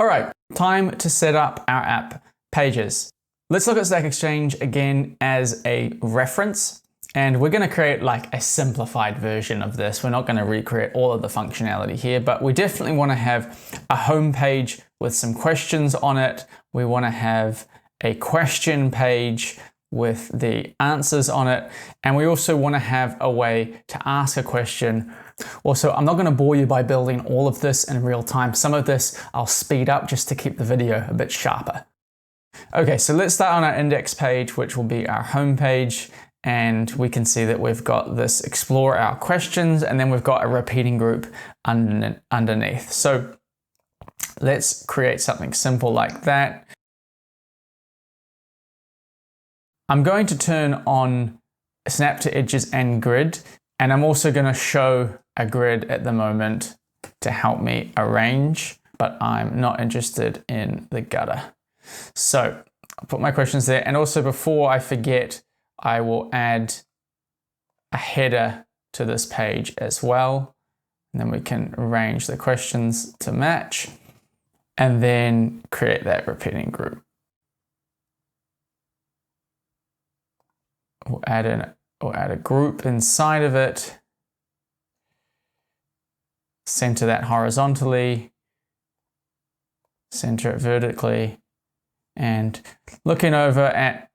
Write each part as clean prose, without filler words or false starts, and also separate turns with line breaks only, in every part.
All right, time to set up our app pages. Let's look at Stack Exchange again as a reference. And we're going to create like a simplified version of this. We're not going to recreate all of the functionality here, but we definitely want to have a home page with some questions on it. We want to have a question page with the answers on it. And we also want to have a way to ask a question. Also, I'm not going to bore you by building all of this in real time. Some of this I'll speed up just to keep the video a bit sharper. Okay, so let's start on our index page, which will be our home page. And we can see that we've got this explore our questions, and then we've got a repeating group underneath. So let's create something simple like that. I'm going to turn on snap to edges and grid, and I'm also going to show a grid at the moment to help me arrange, but I'm not interested in the gutter. So I'll put my questions there. And also, before I forget, I will add a header to this page as well. And then we can arrange the questions to match and then create that repeating group. We'll add a group inside of it. Center that horizontally, center it vertically. And looking over at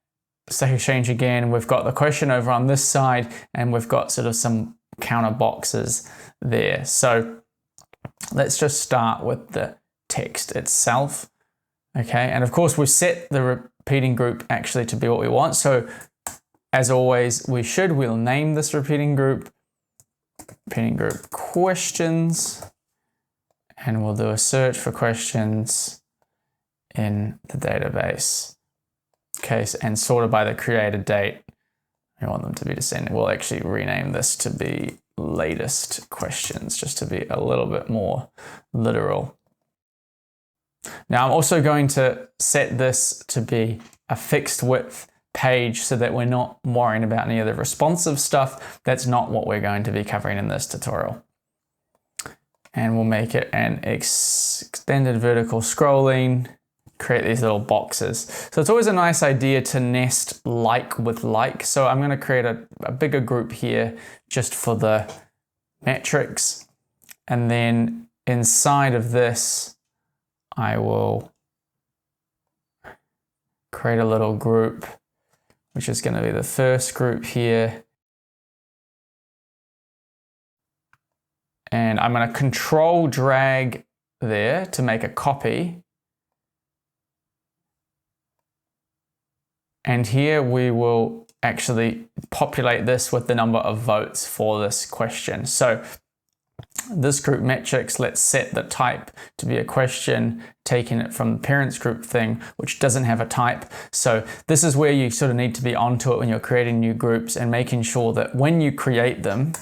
Stack Exchange again, we've got the question over on this side, and we've got sort of some counter boxes there. So let's just start with the text itself. Okay, and of course we've set the repeating group actually to be what we want. So as always, we'll name this repeating group questions, and we'll do a search for questions in the database. Okay, and sorted by the created date. We want them to be descending. We'll actually rename this to be latest questions, just to be a little bit more literal. Now I'm also going to set this to be a fixed width page so that we're not worrying about any of the responsive stuff. That's not what we're going to be covering in this tutorial. And we'll make it an extended vertical scrolling. Create these little boxes. So it's always a nice idea to nest like with like. So I'm going to create a bigger group here just for the metrics. And then inside of this, I will create a little group, which is going to be the first group here. And I'm going to control drag there to make a copy. And here we will actually populate this with the number of votes for this question. So this group metrics, let's set the type to be a question, taking it from the parents group thing, which doesn't have a type. So this is where you sort of need to be onto it when you're creating new groups and making sure that when you create them,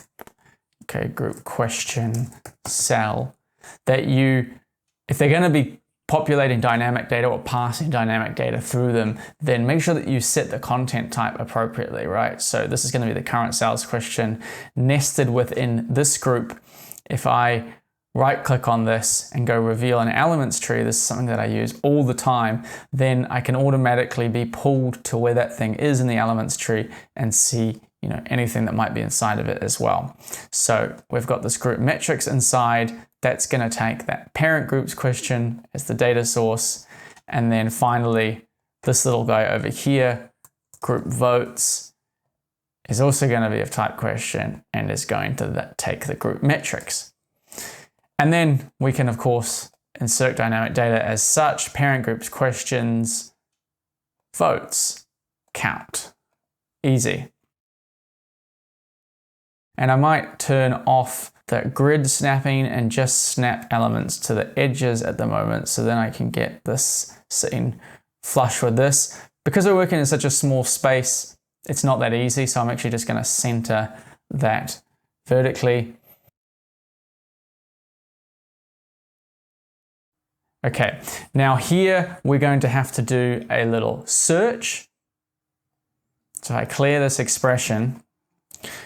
okay, group question cell, that if they're going to be populating dynamic data or passing dynamic data through them, then make sure that you set the content type appropriately, right? So this is going to be the current sales question nested within this group. If I right click on this and go reveal an elements tree, this is something that I use all the time, then I can automatically be pulled to where that thing is in the elements tree and see anything that might be inside of it as well. So we've got this group metrics inside. That's going to take that parent group's question as the data source. And then finally, this little guy over here, group votes, is also going to be of type question and is going to take the group metrics. And then we can, of course, insert dynamic data as such, parent group's questions, votes, count. Easy. And I might turn off the grid snapping and just snap elements to the edges at the moment, so then I can get this sitting flush with this. Because we're working in such a small space, it's not that easy, so I'm actually just going to center that vertically. Okay, now here we're going to have to do a little search. So I clear this expression.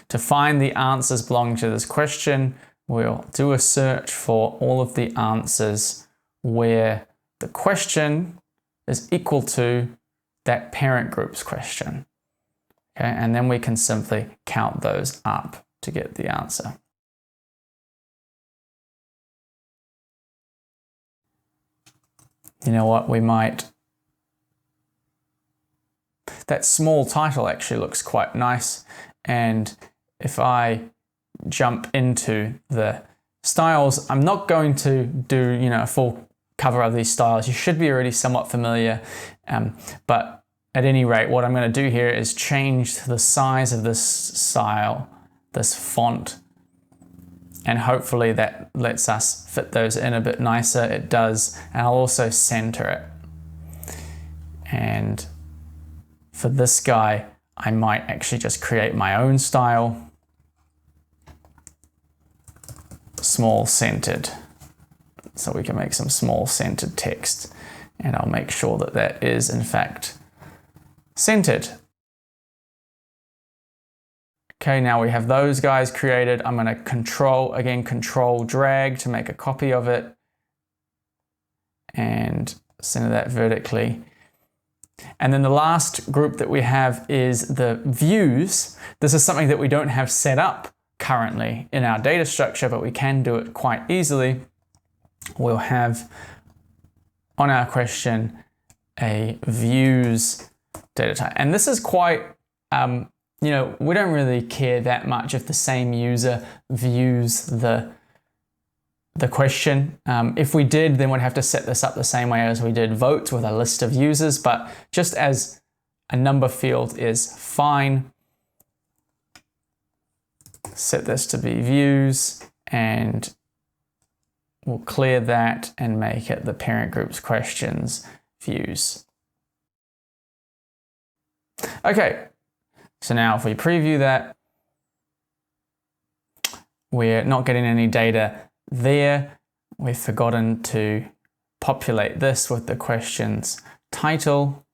To find the answers belonging to this question, we'll do a search for all of the answers where the question is equal to that parent group's question. Okay, and then we can simply count those up to get the answer. You know what, that small title actually looks quite nice, and if I jump into the styles, I'm not going to do a full cover of these styles. You should be already somewhat familiar, but at any rate, what I'm going to do here is change the size of this style, this font, and hopefully that lets us fit those in a bit nicer. It does, and I'll also center it. And for this guy, I might actually just create my own style. Small centered, so we can make some small centered text, and I'll make sure that that is in fact centered. Okay, now we have those guys created. I'm going to control drag to make a copy of it and center that vertically. And then the last group that we have is the views. This is something that we don't have set up currently in our data structure, but we can do it quite easily. We'll have on our question a views data type. And this is quite, we don't really care that much if the same user views the question. If we did, then we'd have to set this up the same way as we did votes with a list of users, but just as a number field is fine. Set this to be views, and we'll clear that and make it the parent group's questions views. Okay, so now if we preview that, we're not getting any data there. We've forgotten to populate this with the question's title.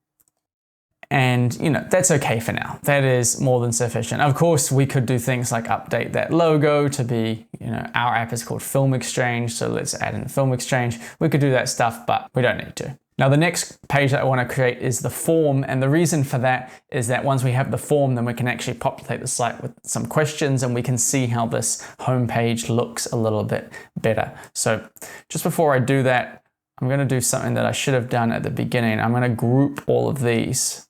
And that's okay for now. That is more than sufficient. Of course, we could do things like update that logo to be, our app is called Film Exchange, so let's add in Film Exchange. We could do that stuff, but we don't need to. Now, the next page that I want to create is the form, and the reason for that is that once we have the form, then we can actually populate the site with some questions, and we can see how this homepage looks a little bit better. So just before I do that, I'm going to do something that I should have done at the beginning. I'm going to group all of these.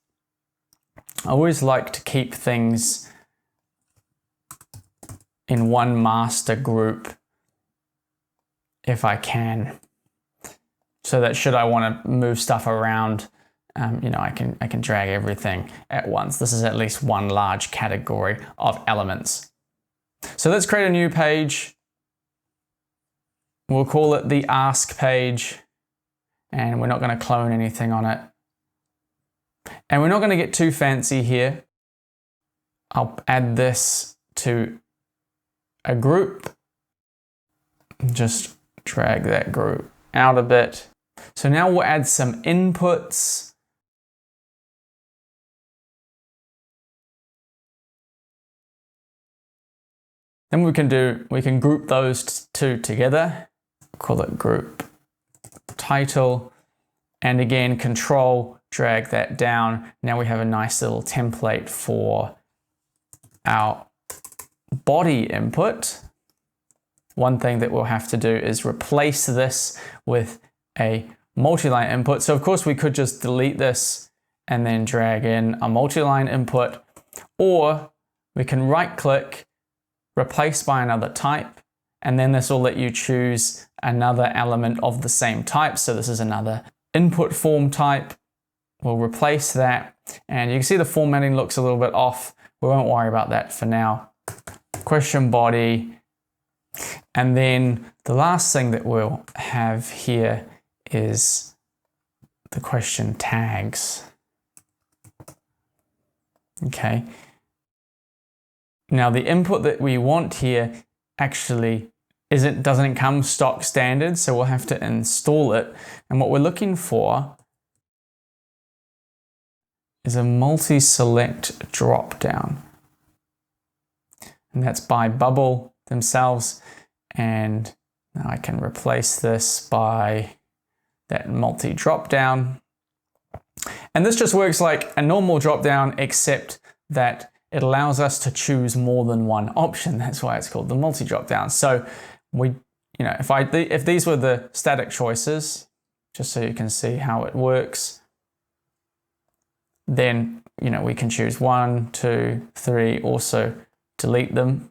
I always like to keep things in one master group if I can, so that should I want to move stuff around, I can drag everything at once. This is at least one large category of elements. So let's create a new page. We'll call it the Ask page, and we're not going to clone anything on it. And we're not going to get too fancy here. I'll add this to a group. Just drag that group out a bit. So now we'll add some inputs. Then we can group those two together. Call it group title. And again, drag that down. Now we have a nice little template for our body input. One thing that we'll have to do is replace this with a multi-line input. So of course we could just delete this and then drag in a multi-line input, or we can right click, replace by another type, and then this will let you choose another element of the same type. So this is another input form type. We'll replace that, and you can see the formatting looks a little bit off. We won't worry about that for now. Question body, and then the last thing that we'll have here is the question tags. Okay. Now the input that we want here actually doesn't come stock standard, so we'll have to install it. And what we're looking for is a multi-select drop-down. And that's by bubble themselves. And now I can replace this by that multi drop-down. And this just works like a normal drop-down, except that it allows us to choose more than one option. That's why it's called the multi drop-down. So if these were the static choices, just so you can see how it works, then we can choose 1, 2, 3, also delete them.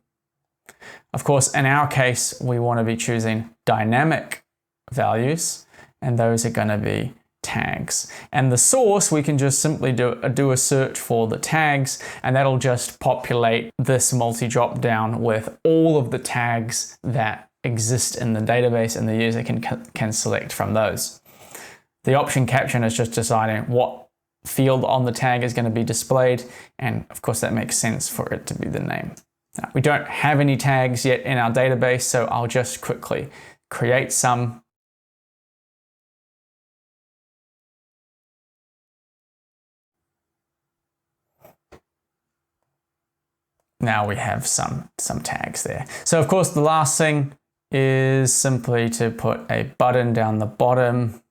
Of course, in our case, we want to be choosing dynamic values, and those are going to be tags. And the source, we can just simply do a search for the tags, and that'll just populate this multi drop-down with all of the tags that exist in the database, and the user can select from those. The option caption is just deciding what field on the tag is going to be displayed, and of course that makes sense for it to be the name. Now, we don't have any tags yet in our database, so I'll just quickly create some. Now we have some tags there. So of course the last thing is simply to put a button down the bottom.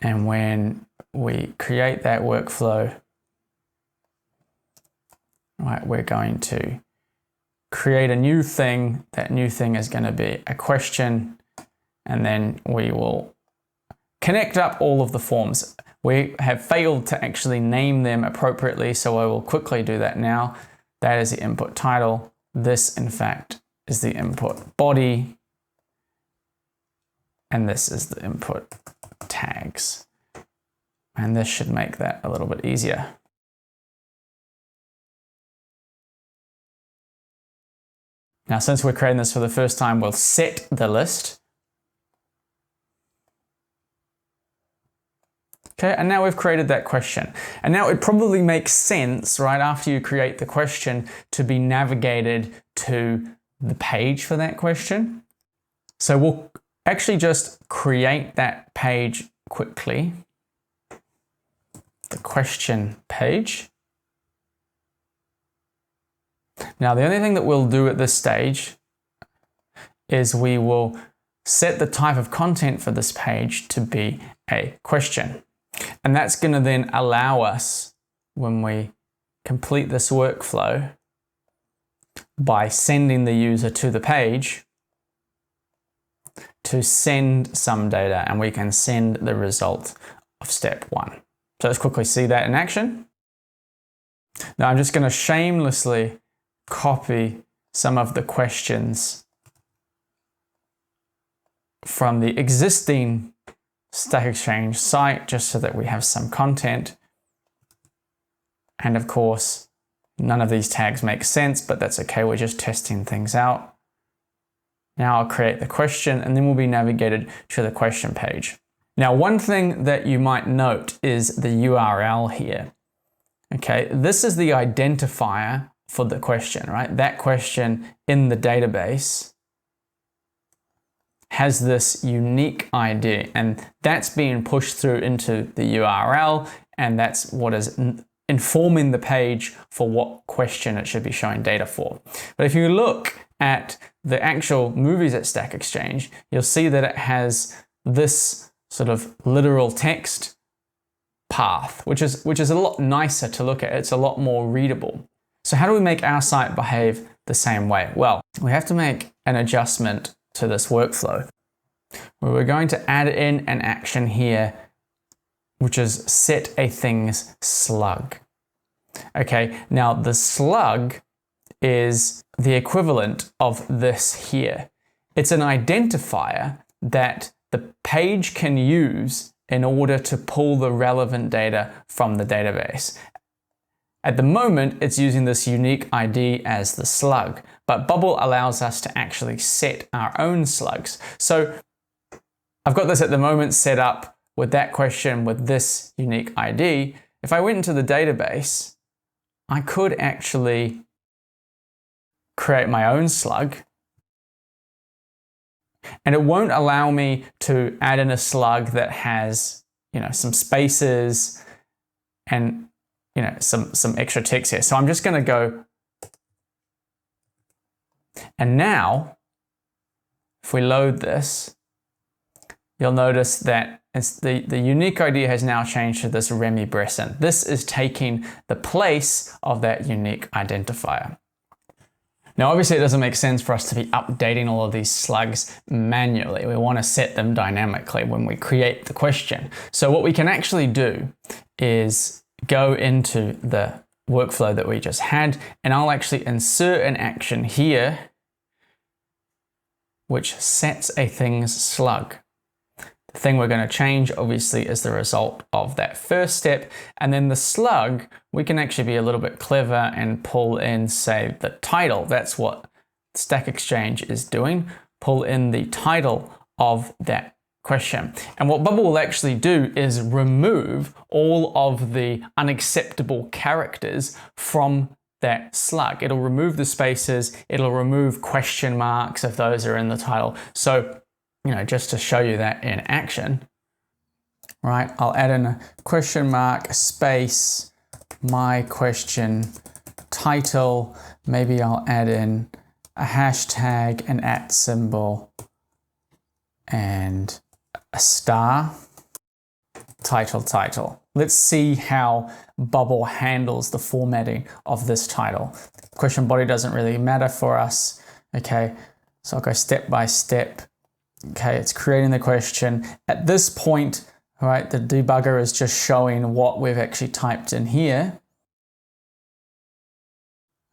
And when we create that workflow, right, we're going to create a new thing. That new thing is going to be a question, and then we will connect up all of the forms. We have failed to actually name them appropriately, so I will quickly do that now. That is the input title. This, in fact, is the input body. And this is the input tags. And this should make that a little bit easier. Now, since we're creating this for the first time, we'll set the list. Okay, and now we've created that question. And now it probably makes sense, right, after you create the question, to be navigated to the page for that question. So we'll actually just create that page quickly. The question page. Now, the only thing that we'll do at this stage is we will set the type of content for this page to be a question. And that's going to then allow us, when we complete this workflow, by sending the user to the page, to send some data, and we can send the result of step 1. So let's quickly see that in action. Now I'm just going to shamelessly copy some of the questions from the existing Stack Exchange site, just so that we have some content. And of course, none of these tags make sense, but that's okay. We're just testing things out. Now I'll create the question, and then we'll be navigated to the question page. Now, one thing that you might note is the URL here. Okay, this is the identifier for the question, right? That question in the database has this unique ID, and that's being pushed through into the URL, and that's what is informing the page for what question it should be showing data for. But if you look at the actual movies at Stack Exchange, you'll see that it has this sort of literal text path, which is a lot nicer to look at. It's a lot more readable. So how do we make our site behave the same way? Well, we have to make an adjustment to this workflow, where we're going to add in an action here, which is set a things slug. Okay, now the slug is the equivalent of this here. It's an identifier that the page can use in order to pull the relevant data from the database. At the moment, it's using this unique ID as the slug, but Bubble allows us to actually set our own slugs. So I've got this at the moment set up with that question with this unique ID. If I went into the database, I could actually create my own slug, and it won't allow me to add in a slug that has, some spaces and some extra text here. So I'm just going to go, and now if we load this, you'll notice that the unique ID has now changed to this Remy Bresson. This is taking the place of that unique identifier. Now, obviously, it doesn't make sense for us to be updating all of these slugs manually. We want to set them dynamically when we create the question. So what we can actually do is go into the workflow that we just had, and I'll actually insert an action here which sets a thing's slug. The thing we're going to change, obviously, is the result of that first step. And then the slug, we can actually be a little bit clever and pull in, say, the title. That's what Stack Exchange is doing. Pull in the title of that question. And what Bubble will actually do is remove all of the unacceptable characters from that slug. It'll remove the spaces. It'll remove question marks if those are in the title. So, just to show you that in action, right, I'll add in a question mark, space, my question, title, maybe I'll add in a hashtag, an @ symbol, and a star, title. Let's see how Bubble handles the formatting of this title. Question body doesn't really matter for us, okay, so I'll go step by step. Okay, it's creating the question. At this point, right, the debugger is just showing what we've actually typed in here.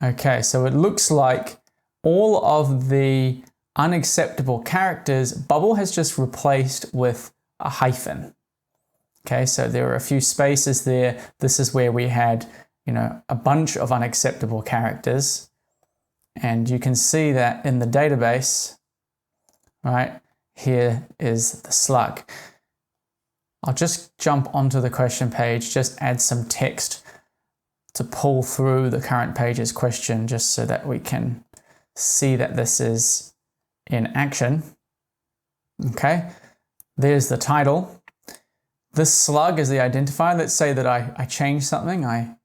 Okay, so it looks like all of the unacceptable characters, Bubble has just replaced with a hyphen. Okay, so there are a few spaces there. This is where we had, a bunch of unacceptable characters. And you can see that in the database, right? Here is the slug. I'll just jump onto the question page, just add some text to pull through the current page's question, just so that we can see that this is in action. Okay, there's the title. This slug is the identifier. Let's say that I change something. I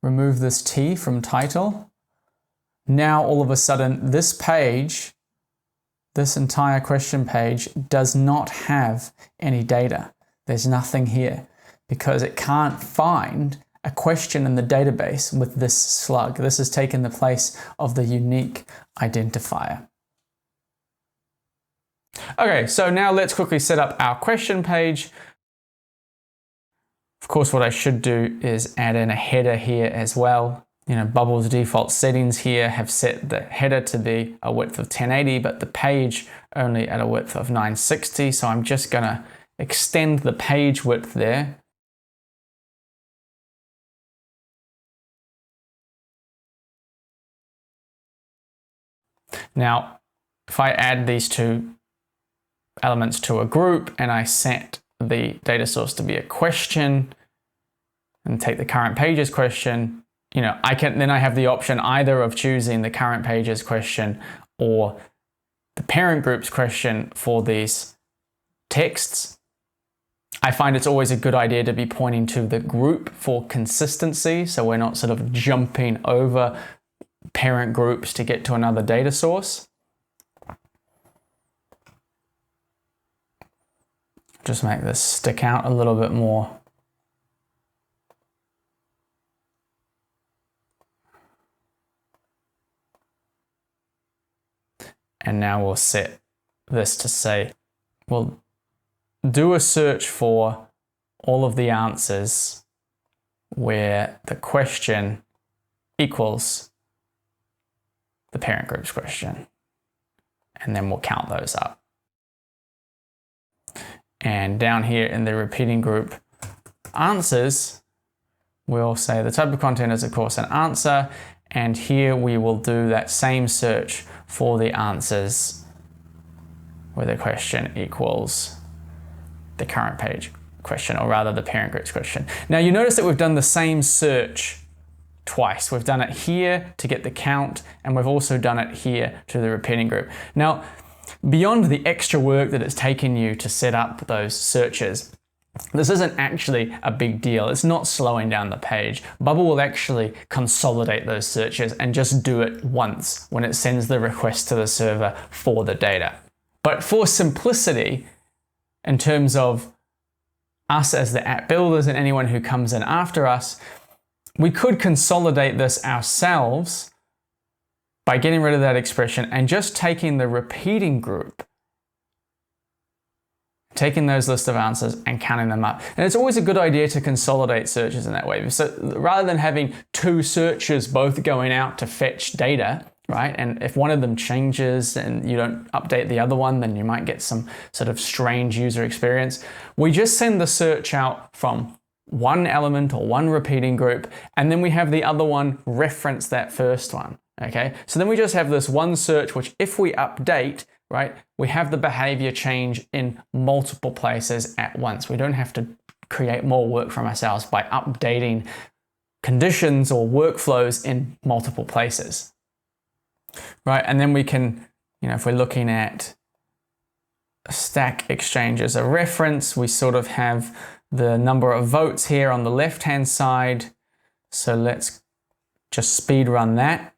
remove this T from title. Now, all of a sudden, this page, this entire question page, does not have any data. There's nothing here because it can't find a question in the database with this slug. This has taken the place of the unique identifier. Okay, so now let's quickly set up our question page. Of course, what I should do is add in a header here as well. Bubble's default settings here have set the header to be a width of 1080, but the page only at a width of 960. So I'm just gonna extend the page width there. Now, if I add these two elements to a group and I set the data source to be a question and take the current page's question, I have the option either of choosing the current page's question or the parent group's question for these texts. I find it's always a good idea to be pointing to the group for consistency, so we're not sort of jumping over parent groups to get to another data source. Just make this stick out a little bit more. And now we'll set this to say, we'll do a search for all of the answers where the question equals the parent group's question. And then we'll count those up. And down here in the repeating group answers, we'll say the type of content is of course an answer. And here we will do that same search for the answers where the question equals the current page question, or rather the parent group's question. Now you notice that we've done the same search twice. We've done it here to get the count, and we've also done it here to the repeating group. Now, beyond the extra work that it's taken you to set up those searches, this isn't actually a big deal. It's not slowing down the page. Bubble will actually consolidate those searches and just do it once when it sends the request to the server for the data. But for simplicity, in terms of us as the app builders and anyone who comes in after us, we could consolidate this ourselves by getting rid of that expression and just taking the repeating group, taking those list of answers and counting them up. And it's always a good idea to consolidate searches in that way. So rather than having two searches both going out to fetch data, right? And if one of them changes and you don't update the other one, then you might get some sort of strange user experience. We just send the search out from one element or one repeating group, and then we have the other one reference that first one, okay? So then we just have this one search, which if we update, right, we have the behavior change in multiple places at once. We don't have to create more work from ourselves by updating conditions or workflows in multiple places, right? And then we can, if we're looking at stack exchange as a reference, we sort of have the number of votes here on the left-hand side. So let's just speed run that.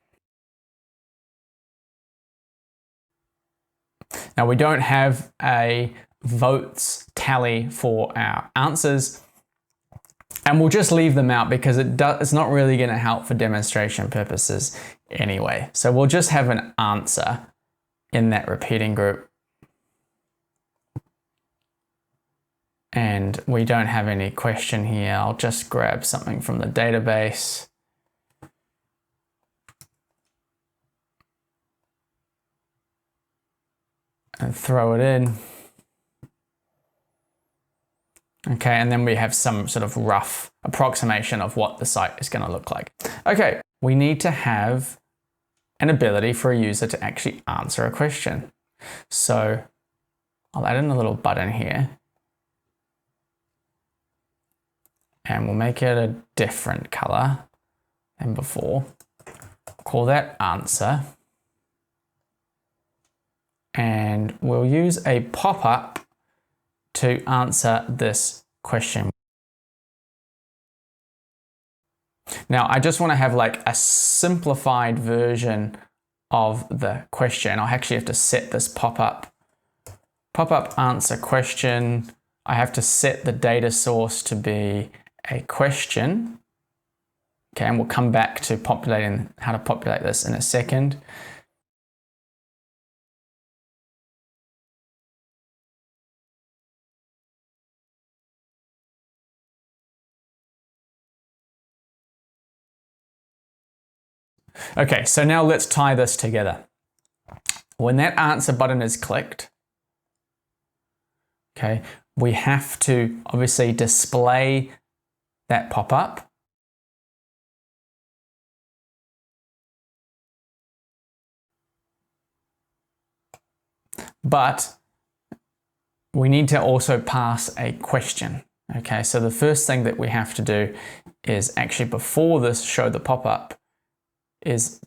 Now we don't have a votes tally for our answers, and we'll just leave them out because it's not really going to help for demonstration purposes anyway. So we'll just have an answer in that repeating group. And we don't have any question here. I'll just grab something from the database. And throw it in. Okay, and then we have some sort of rough approximation of what the site is going to look like. Okay, we need to have an ability for a user to actually answer a question. So I'll add in a little button here. And we'll make it a different color than before. Call that answer. And we'll use a pop-up to answer this question. Now, I just want to have like a simplified version of the question. I'll actually have to set this pop-up answer question. I have to set the data source to be a question. Okay, and we'll come back to populating, how to populate this in a second. Okay, so now let's tie this together. When that answer button is clicked, okay, we have to obviously display that pop-up. But we need to also pass a question. Okay, so the first thing that we have to do is actually, before this show the pop-up, is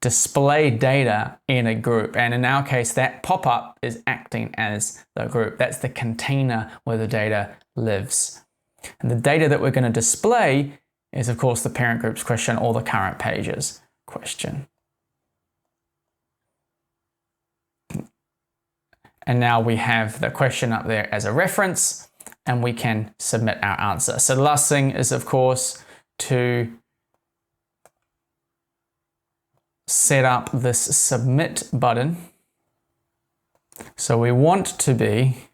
display data in a group. And in our case, that pop-up is acting as the group. That's the container where the data lives. And the data that we're going to display is, of course, the parent group's question or the current page's question. And now we have the question up there as a reference, and we can submit our answer. So the last thing is, of course, to set up this submit button. So we want to be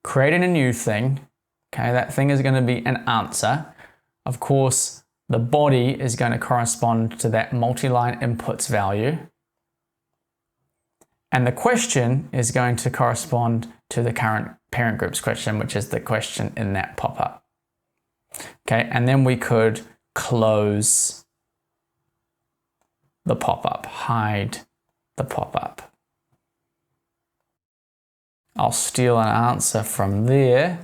creating a new thing. Okay, that thing is going to be an answer. Of course, the body is going to correspond to that multi-line inputs value. And the question is going to correspond to the current parent group's question, which is the question in that pop-up. Okay, and then we could close the pop-up, hide the pop-up. I'll steal an answer from there.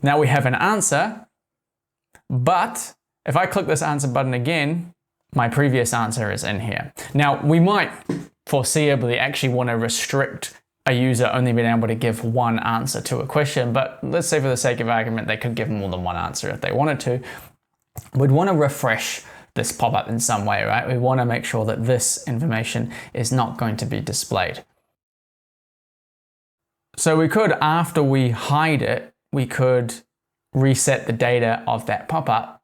Now we have an answer, but if I click this answer button again, my previous answer is in here. Now we might foreseeably actually want to restrict a user only being able to give one answer to a question, but let's say for the sake of argument, they could give more than one answer if they wanted to. We'd want to refresh this pop-up in some way, right? We want to make sure that this information is not going to be displayed. So we could, after we hide it, we could reset the data of that pop-up.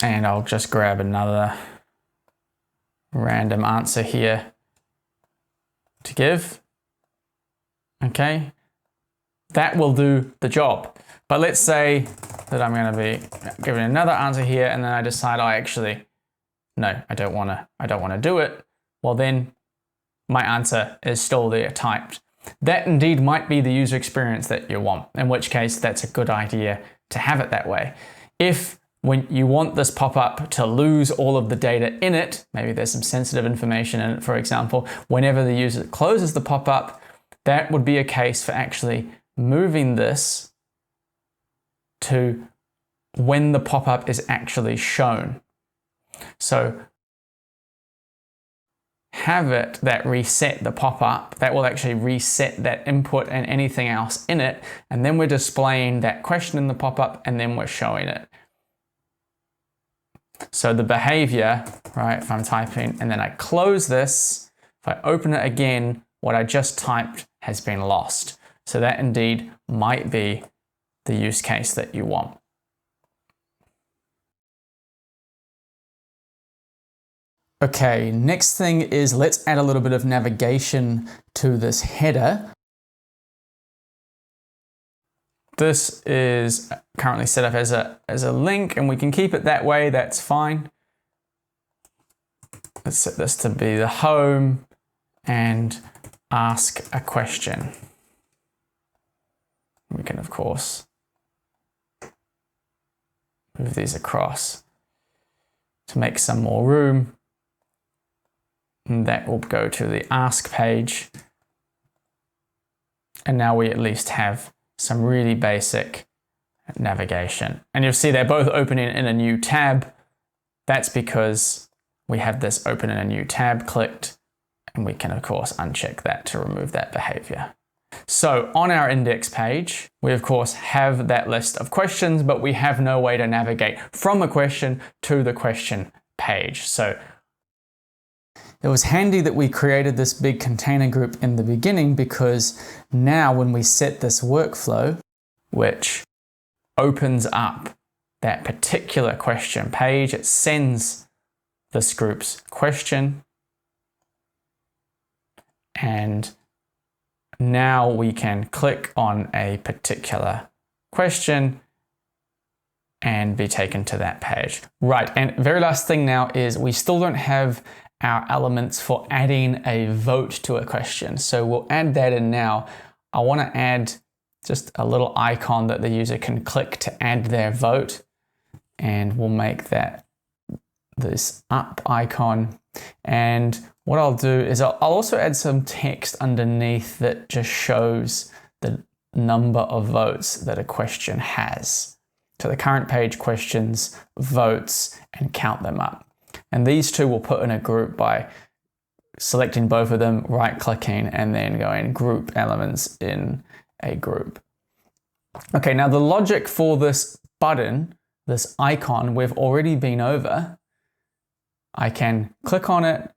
And I'll just grab another random answer here to give. Okay, that will do the job. But let's say that I'm going to be giving another answer here, and then I decide no, I don't want to do it. Well, then my answer is still there typed. That indeed might be the user experience that you want, in which case that's a good idea to have it that way. If when you want this pop-up to lose all of the data in it, maybe there's some sensitive information in it, for example, whenever the user closes the pop-up, that would be a case for actually moving this to when the pop-up is actually shown. So have it that reset the pop-up, that will actually reset that input and anything else in it, and then we're displaying that question in the pop-up, and then we're showing it. So the behavior, right, if I'm typing and then I close this, if I open it again, what I just typed has been lost. So that indeed might be the use case that you want. Okay, next thing is let's add a little bit of navigation to this header. This is currently set up as a link, and we can keep it that way, that's fine. Let's set this to be the home and ask a question. We can, of course, move these across to make some more room. And that will go to the ask page. And now we at least have some really basic navigation. And you'll see they're both opening in a new tab. That's because we have this open in a new tab clicked, and we can of course uncheck that to remove that behavior. So on our index page, we of course have that list of questions, but we have no way to navigate from a question to the question page. So it was handy that we created this big container group in the beginning, because now when we set this workflow, which opens up that particular question page, it sends this group's question. And now we can click on a particular question and be taken to that page. Right, and very last thing now is we still don't have our elements for adding a vote to a question. So we'll add that in now. I want to add just a little icon that the user can click to add their vote. And we'll make that this up icon. And what I'll do is I'll also add some text underneath that just shows the number of votes that a question has. So the current page questions, votes, and count them up. And these two we'll put in a group by selecting both of them, right-clicking, and then going group elements in a group. Okay, now the logic for this button, this icon, we've already been over. I can click on it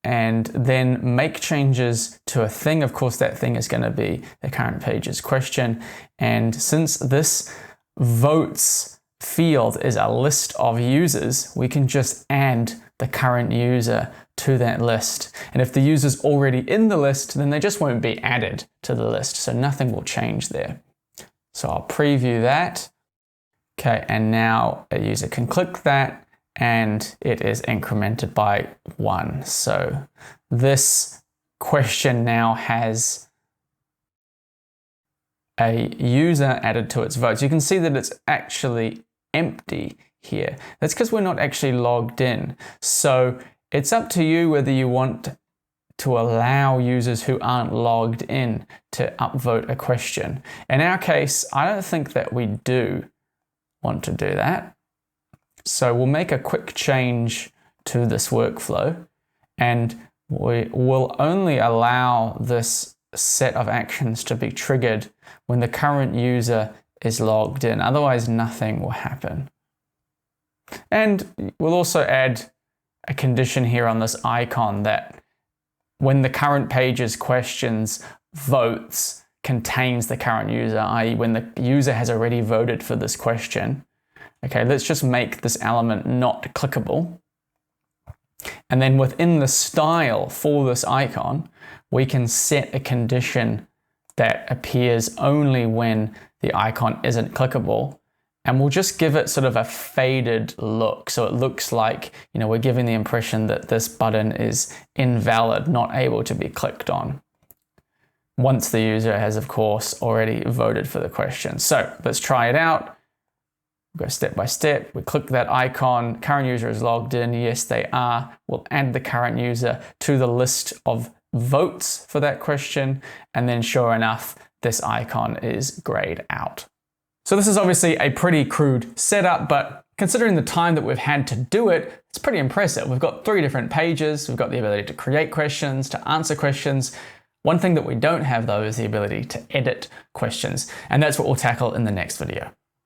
and then make changes to a thing. Of course, that thing is going to be the current page's question. And since this votes field is a list of users, we can just add the current user to that list. And if the user's already in the list, then they just won't be added to the list. So nothing will change there. So I'll preview that. Okay, and now a user can click that and it is incremented by 1. So this question now has a user added to its votes. You can see that it's actually empty here. That's because we're not actually logged in. So it's up to you whether you want to allow users who aren't logged in to upvote a question. In our case, I don't think that we do want to do that. So we'll make a quick change to this workflow, and we will only allow this set of actions to be triggered when the current user is logged in. Otherwise, nothing will happen. And we'll also add a condition here on this icon that when the current page's questions votes contains the current user, i.e. when the user has already voted for this question. Okay, let's just make this element not clickable. And then within the style for this icon, we can set a condition that appears only when the icon isn't clickable. And we'll just give it sort of a faded look. So it looks like, we're giving the impression that this button is invalid, not able to be clicked on. Once the user has, of course, already voted for the question. So let's try it out. We'll go step by step. We click that icon. Current user is logged in. Yes, they are. We'll add the current user to the list of votes for that question. And then sure enough, this icon is grayed out. So this is obviously a pretty crude setup, but considering the time that we've had to do it, it's pretty impressive. We've got 3 different pages. We've got the ability to create questions, to answer questions. One thing that we don't have though is the ability to edit questions, and that's what we'll tackle in the next video.